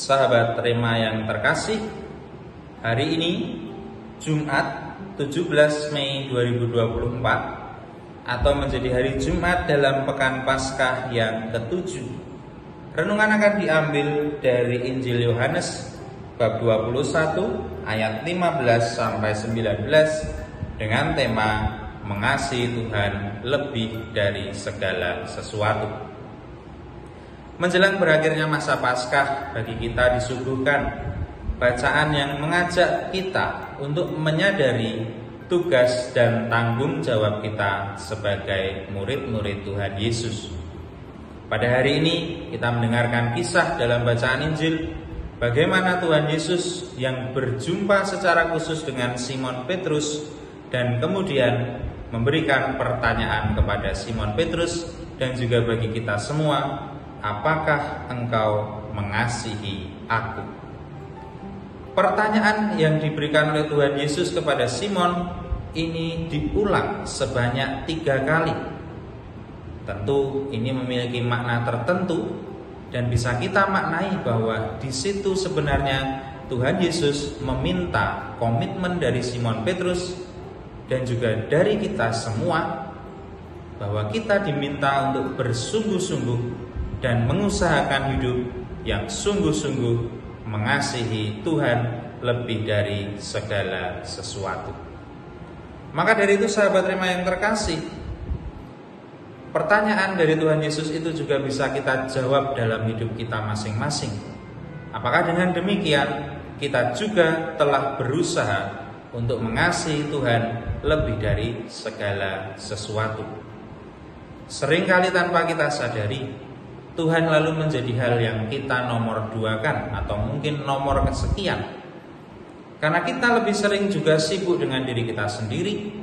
Sahabat Rema yang terkasih, hari ini Jumat 17 Mei 2024 atau menjadi hari Jumat dalam Pekan Paskah yang ke-7. Renungan akan diambil dari Injil Yohanes bab 21 ayat 15 sampai 19 dengan tema mengasihi Tuhan lebih dari segala sesuatu. Menjelang berakhirnya masa Paskah, bagi kita disuguhkan bacaan yang mengajak kita untuk menyadari tugas dan tanggung jawab kita sebagai murid-murid Tuhan Yesus. Pada hari ini kita mendengarkan kisah dalam bacaan Injil bagaimana Tuhan Yesus yang berjumpa secara khusus dengan Simon Petrus dan kemudian memberikan pertanyaan kepada Simon Petrus dan juga bagi kita semua, apakah engkau mengasihi aku? Pertanyaan yang diberikan oleh Tuhan Yesus kepada Simon ini diulang sebanyak 3 kali. Tentu ini memiliki makna tertentu dan bisa kita maknai bahwa di situ sebenarnya Tuhan Yesus meminta komitmen dari Simon Petrus dan juga dari kita semua bahwa kita diminta untuk bersungguh-sungguh dan mengusahakan hidup yang sungguh-sungguh mengasihi Tuhan lebih dari segala sesuatu. Maka dari itu sahabat Rema yang terkasih, pertanyaan dari Tuhan Yesus itu juga bisa kita jawab dalam hidup kita masing-masing. Apakah dengan demikian kita juga telah berusaha untuk mengasihi Tuhan lebih dari segala sesuatu? Seringkali tanpa kita sadari, Tuhan lalu menjadi hal yang kita nomor 2-kan atau mungkin nomor kesekian. Karena kita lebih sering juga sibuk dengan diri kita sendiri.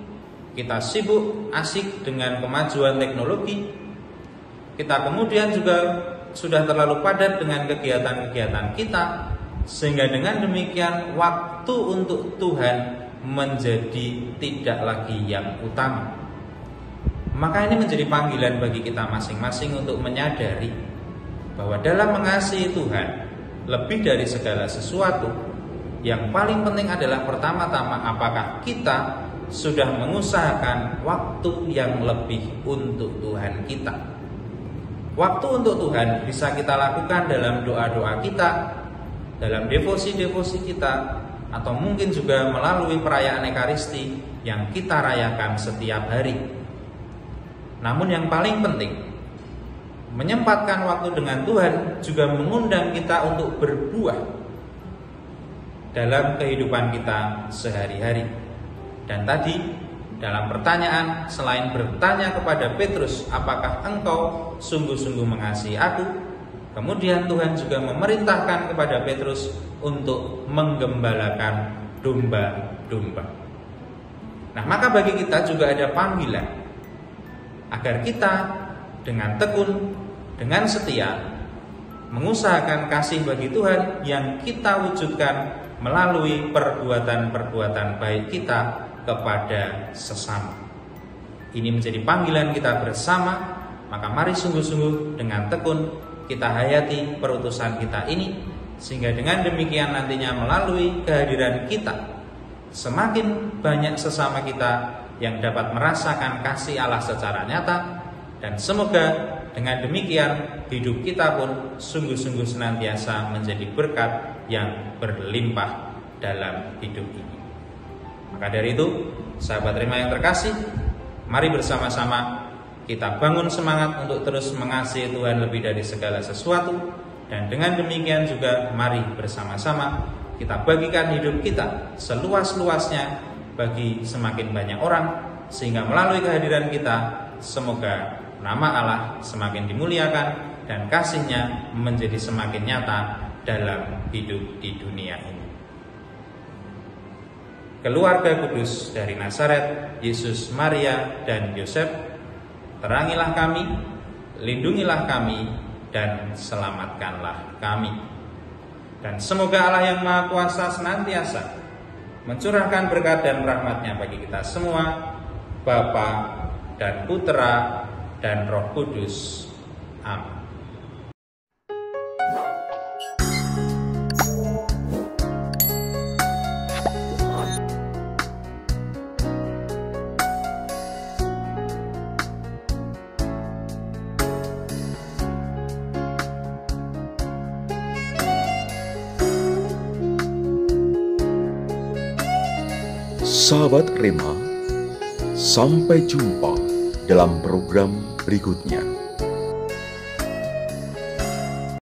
Kita sibuk asik dengan kemajuan teknologi. Kita kemudian juga sudah terlalu padat dengan kegiatan-kegiatan kita, sehingga dengan demikian waktu untuk Tuhan menjadi tidak lagi yang utama. Maka ini menjadi panggilan bagi kita masing-masing untuk menyadari bahwa dalam mengasihi Tuhan lebih dari segala sesuatu, yang paling penting adalah pertama-tama apakah kita sudah mengusahakan waktu yang lebih untuk Tuhan kita. Waktu untuk Tuhan bisa kita lakukan dalam doa-doa kita, dalam devosi-devosi kita, atau mungkin juga melalui perayaan Ekaristi yang kita rayakan setiap hari. Namun yang paling penting, menyempatkan waktu dengan Tuhan juga mengundang kita untuk berbuah dalam kehidupan kita sehari-hari. Dan tadi dalam pertanyaan, selain bertanya kepada Petrus, apakah engkau sungguh-sungguh mengasihi aku? Kemudian Tuhan juga memerintahkan kepada Petrus untuk menggembalakan domba-domba. Nah, maka bagi kita juga ada panggilan agar kita dengan tekun, dengan setia mengusahakan kasih bagi Tuhan yang kita wujudkan melalui perbuatan-perbuatan baik kita kepada sesama. Ini menjadi panggilan kita bersama, maka mari sungguh-sungguh dengan tekun kita hayati perutusan kita ini, sehingga dengan demikian nantinya melalui kehadiran kita semakin banyak sesama kita yang dapat merasakan kasih Allah secara nyata, dan semoga dengan demikian hidup kita pun sungguh-sungguh senantiasa menjadi berkat yang berlimpah dalam hidup ini. Maka dari itu, sahabat Rema yang terkasih, mari bersama-sama kita bangun semangat untuk terus mengasihi Tuhan lebih dari segala sesuatu, dan dengan demikian juga mari bersama-sama kita bagikan hidup kita seluas-luasnya bagi semakin banyak orang, sehingga melalui kehadiran kita semoga nama Allah semakin dimuliakan dan kasih-Nya menjadi semakin nyata dalam hidup di dunia ini. Keluarga kudus dari Nazaret, Yesus, Maria, dan Yosef, terangilah kami, lindungilah kami, dan selamatkanlah kami. Dan semoga Allah yang Maha Kuasa senantiasa mencurahkan berkat dan rahmat-Nya bagi kita semua, Bapa dan Putra dan Roh Kudus. Amin. Sahabat Rema, sampai jumpa dalam program berikutnya.